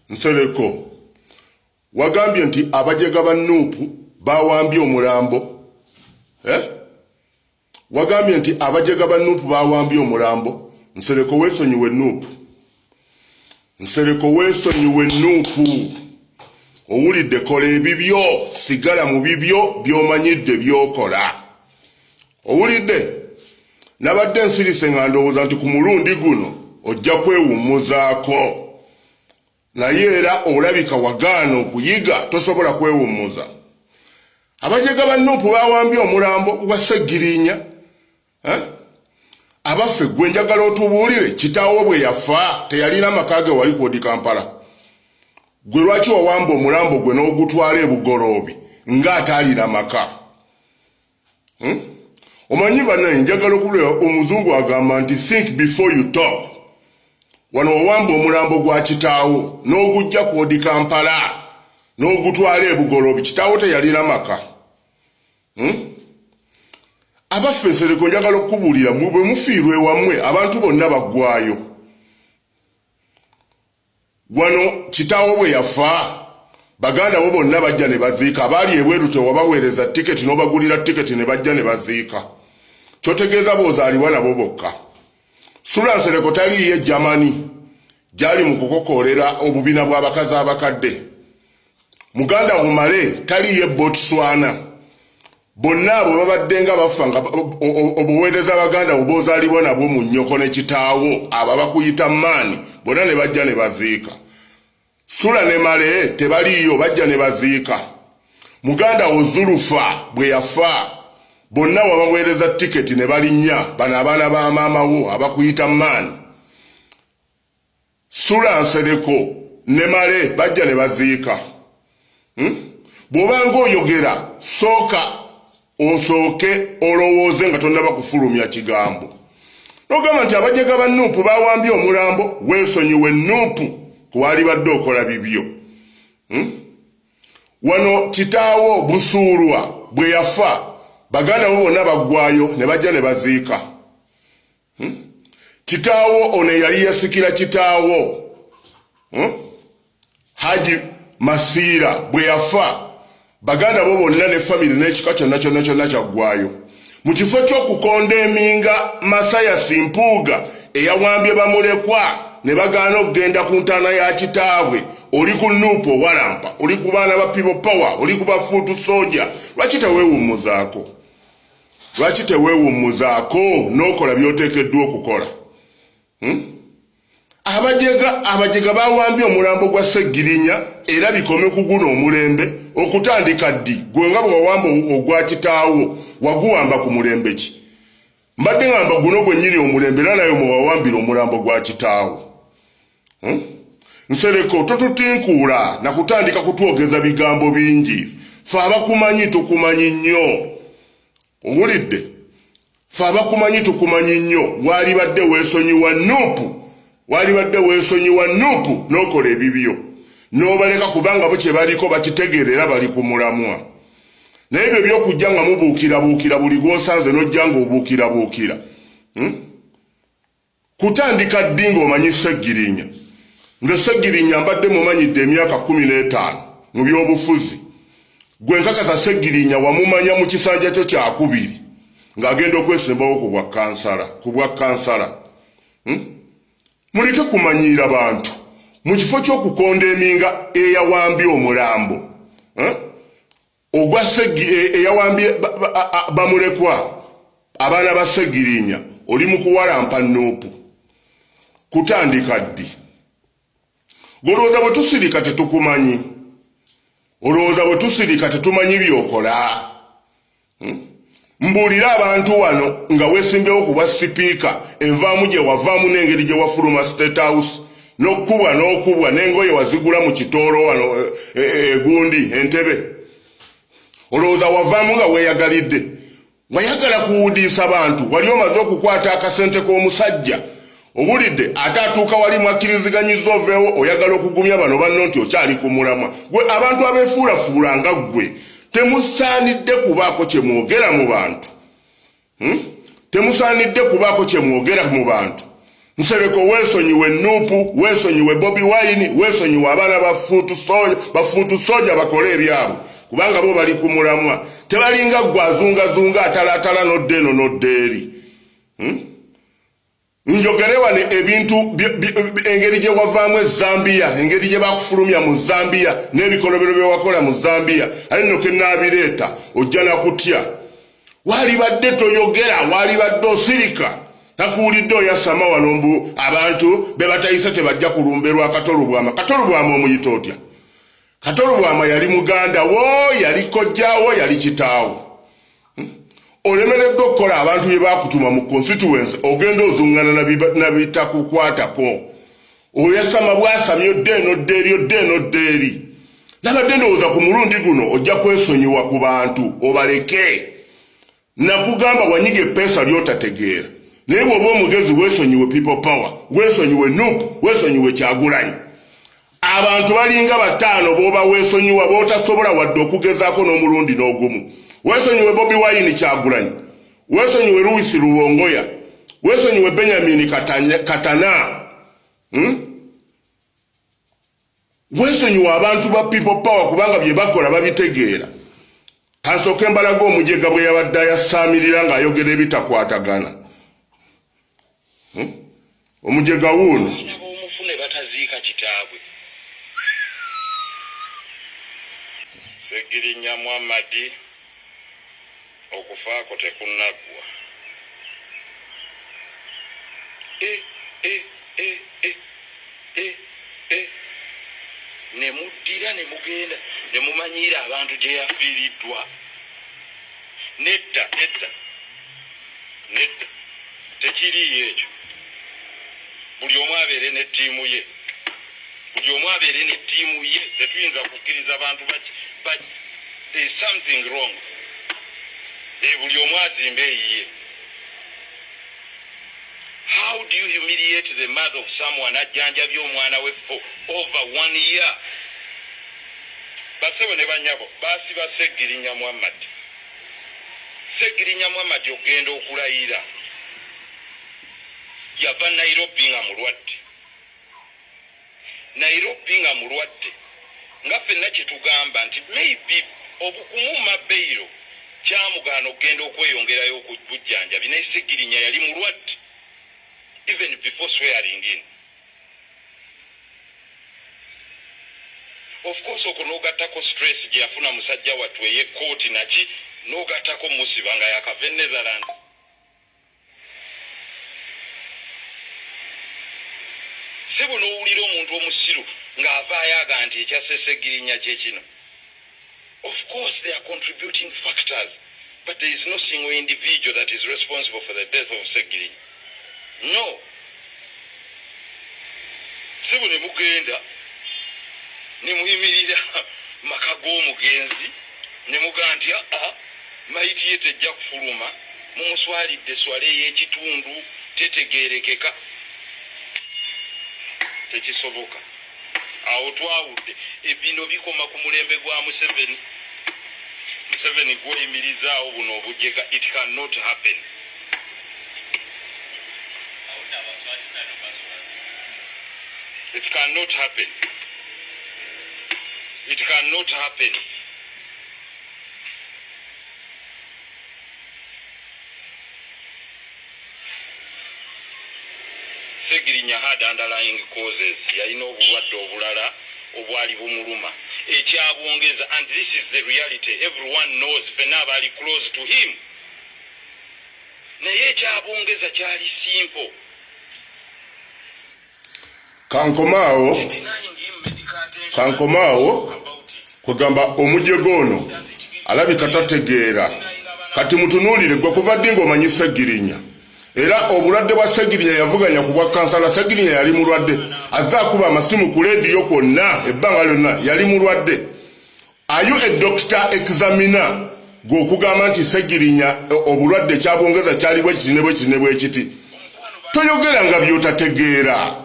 Nsereko wagambye nti abajega ba Nuupu bawambye omulambo. Wagambye nti abajega ba Nuupu bawambye omulambo. Nsereko weesonyiwe Nuupu. Nsereko weesonyiwe Nuupu. Owulidde kola ebibyo, sigala mu bibyo by'omanyidde by'okola. Owulidde nabadde nsirise nga ndowooza nti ku mulundi guno ojja kwewummuzaako. Naye era olabika wagaana okuyiga tosobola kwewummuza. Abajega ba Nuupu bawambye omulambo gwa Sseggirinya. Abaffe gwe njagala otubuulire kitaawo bwe yafa teyalina maka ge wali kwodi Kampala. Gwe lwaki wawamba omulambo gwe n'ogutwala ebugoloobi ng'ate alina maka? Omanyi bannange njagala okuleba omuzungu agamba nti think before you talk. Wano wawamba omulambo gwa kitaawo n'ogujja kwodi Kampala n'ogutwala ebugoloobi kitaawo teyalina maka. Abaffe Nsereko njagala okubuulira bwe mufiirwa ewammwe abantu bonna baggwaayo. Wano kitaawo bwe yafa baganda bo bonna bajja ne baziika. Abaali ebweru tewabaweereza tiketi n'obagulira tiketi ne bajja ne baziika. Kyotegeeza boozaaliwa nabo bokka. Sula Nsereko taliiyo e Germany gyali mu kukokoolera obubiina bw'abakazi abakadde. Muganda Umale taliiyo e Botswana. Bonna abo babadde nga bafa nga obuweereza abaganda boozaalibwa nabwo mu nnyoko ne kitaawo abo bakuyita maani bonna ne bajja ne baziika. Sula ne Male tebaliiyo bajja ne baziika. Muganda Ozulufa bwe yafa bonna wabaweereza tiketi ne balinnya bano abaana ba maama wo abakuyita maani. Sula Nsereko ne Male bajja ne baziika. Bw'obanga oyogera sooka osooke olowooze nga tonnaba kufulumya kigambo. N'ogamba nti abajega ba Nuupu bawambye omulambo weesonyiwe Nuupu kuwaali badde okola bibyo. Wano kitaawo Busuulwa bwe yafa baganda bo bonna baggwaayo ne bajja ne baziika. Kitaawo ono yali yasikira kitaawo Haji Masiira bwe yafa baganda bo bonna ne famire n'ekika kyonna kyaggwaayo. Mu kifo ky'okukondeeminga Masaya Simpuuga eyawambye bamulekwa ne bagaana okugenda ku ntaana ya kitaabwe, oli ku Nuupu owalampa, oli ku baana ba People Power, oli ku bafuutu soja. Lwaki teweewummuzaako? Lwaki teweewummuzaako n'okola by'oteekeddwa okukola? Abajega bawambye omulambo gwa Sseggirinya era bikome ku guno omulembe okutandika ddi. Gwe nga bwe wawamba ogwa kitaawo waguwamba ku mulembe ki? Mbadde ngamba guno gwe nnyini omulembe era nayo mwe wawambira omulambo gwa kitaawo. Nsereko totutinkuula na kutandika kutwogeza bigambo bingi. Ffe abakumanyi tukumanyi nnyo. Owulidde? Ffe abakumanyi tukumanyi nnyo. Waali badde weesonyiwa Nuupu. Waali badde weesonyiwa Nuupu n'okola ebibyo. N'obaleka kubanga bo kye baliko bakitegeera era bali ku mulamwa. Naye ebyo by'okujja nga mubuukirabuukira buli gw'osanze n'ojja ng'obuukirabuukira. Kutandika ddi ng'omanyi Sseggirinya? Nze Sseggirinya mbadde mumanyidde emyaka 15 mu by'obufuzi. Gwe nkakasa Sseggirinya wamumanya mu kisanja kyo kyakubiri ng'agenda okwesembawo ku bwa kansala. Muleke kumanyiira bantu mu kifo ky'okukondeeminga eyawambye omulambo. Ogwa eyawambye bamulekwa abaana ba Sseggirinya oli mu kuwalampa Nuupu. Kutandika ddi? Golowooza bwe tusirika tetukumanyi. Olowooza bwe tusirika tetumanyi byokola. Mbuulira abantu wano nga weesimbewo ku bwa sipiika envaamu gye wavaamu n'engeri gye wafuluma State House n'okubwa n'engoye wazigula mu kitoolo wano egundi entebe. Olowooza wavaamu nga weeyagalidde. Wayagala kuwudiisa bantu. Wali omaze okukwata akasente k'omusajja. Owulidde ate atuuka wali mwakkiriziganyizza oveewo oyagala okugumya bano banno nti okyali ku mulamwa. Gwe abantu abeefuulafuula nga ggwe temusaanidde kubaako kye mwogera mu bantu. Temusaanidde kubaako kye mwogera mu bantu. Nsereko wesonyiwe Nuupu, wesonyiwe Bobi Wine, wesonyiwe abaana bafuutu soja bakole ebyabwe kubanga bo bali ku mulamwa tebalinga gwazungazunga atalatala n'oddeeno n'oddeeri. Njogere wane ebintu engeri gye wavaamu Zambia, engeri gye bakufulumya mu Zambia n'ebikolobero bye wakola mu Zambia ali nno kenaabireeta ojja na kutya. Walibadde toyogera, walibadde osirika takuwulidde oyasama wano mbu abantu be batayise tebajja kulumberwa Katolobwama. Katolobwama omuyita otya? Katolobwama yali muganda wo, yali kojjaawo, yali kitaawo. Olemereddwa okukola abantu bye bakutuma mu constituency ogenda ozungana na bitakukwatako. Oyasama bwasamye oddeeno. Nabadde ndowooza ku mulundi guno ojja kwesonyiwa ku bantu obaleke. Nakugamba wanyiga eppeesa ly'otategeera. Naye bw'oba omugezi weesonyiwe people power, weesonyiwe Nuupu, weesonyiwe Kyagulanyi. Abantu balinga bataano b'oba weesonyiwa b'otasobola wadde okugezaako n'omulundi n'ogumu. Weesonyiwe Bobi Wine Kyagulanyi, weesonyiwe Louis Rubongoya, weesonyiwe Benjamin Katana. Weesonyiwe abantu ba people power kubanga bye bakola babitegeera. Kansooke embalaga omujega bwe yabadde ayasaamirira ng'ayogera ebitakwatagana. Omujega wuuno omufune bataziika kitaabwe Ssegirinya Muhammad okufaako tekunaggwa. Ne muddira ne mugenda ne mumanyiira abantu gye yafiiriddwa. Nedda tekiriyo ekyo. Buli omu abeere ne ttiimu ye. Tetuyinza kukkiriza abantu there is something wrong. Buli omu azimba eyiye. How do you humiliate the mother of someone ajjanjabye omwana we for over 1 year? Basebo ne banyabo baasiba Ssegirinya Muhammad. Ssegirinya Muhammad ogenda okulayira. Yava Nairobi nga mulwadde. Nga ffenna kye tugamba nti maybe obukumuma bbeiro kyamugaana okugenda okweyongerayo ku bujjanjabi naye Ssegirinya yali mulwadde even before swearing in. Of course okwo n'ogattako stress gye yafuna musajja wattu ey'ekkooti naki n'ogattako musiba nga yakava e Netherlands. Sebo n'owulira omuntu omusiru ng'avaayo aga nti ekyassa Ssegirinya kye kino. Of course they are contributing factors, but there is no single individual that is responsible for the death of Ssegirinya. No. Sebo ne mugenda ne muyimirira maka g'omugenzi ne mugaa nti mayiti ye tejja kufuluma mumuswalidde swala ey'ekitundu tetegeerekeka. Tekisoboka. Awo twawudde ebino bikoma ku mulembe gwa Museveni. Museveni gweyimirizaawo buno obujega. It cannot happen. It cannot happen. It cannot happen. Ssegirinya had underlying causes. Yalina obulwadde obulala obwali bumuluma. Ekyabwongeza, and this is the reality, everyone knows, fenna abali close to him. Naye ekyabwongeza kyali simple. Kankomaawo kwegamba omujego ono alabika tategeera. Kati mutunuulire gwe kuva ddi ng'omanyi Ssegirinya. Era obulwadde bwa Ssegirinya yavuganya ku bwa kansala. Ssegirinya yali mulwadde. Azze akuba amasimu ku leediyo kwonna ebbanga lyonna yali mulwadde. Are you a doctor examiner? Gwe okugamba nti Ssegirinya obulwadde kyabwongeza kyali bwe kiti ne bwe kiti. Toyogera nga by'otategeera.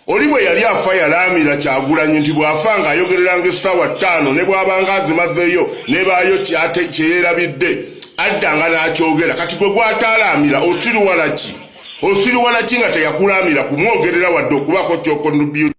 Oli bwe yali afa yalaamira Kyagulanyi nti bw'afa ng'ayogereranga essaawa 5 ne bw'abanga azimazeeyo ne baayo kye yeerabidde addanga n'akyogera. Kati gwe gw'ataalaamira osiruwala ki? osiriwala ki nga teyakulamira kumwogerera wadde okubako kyokontribute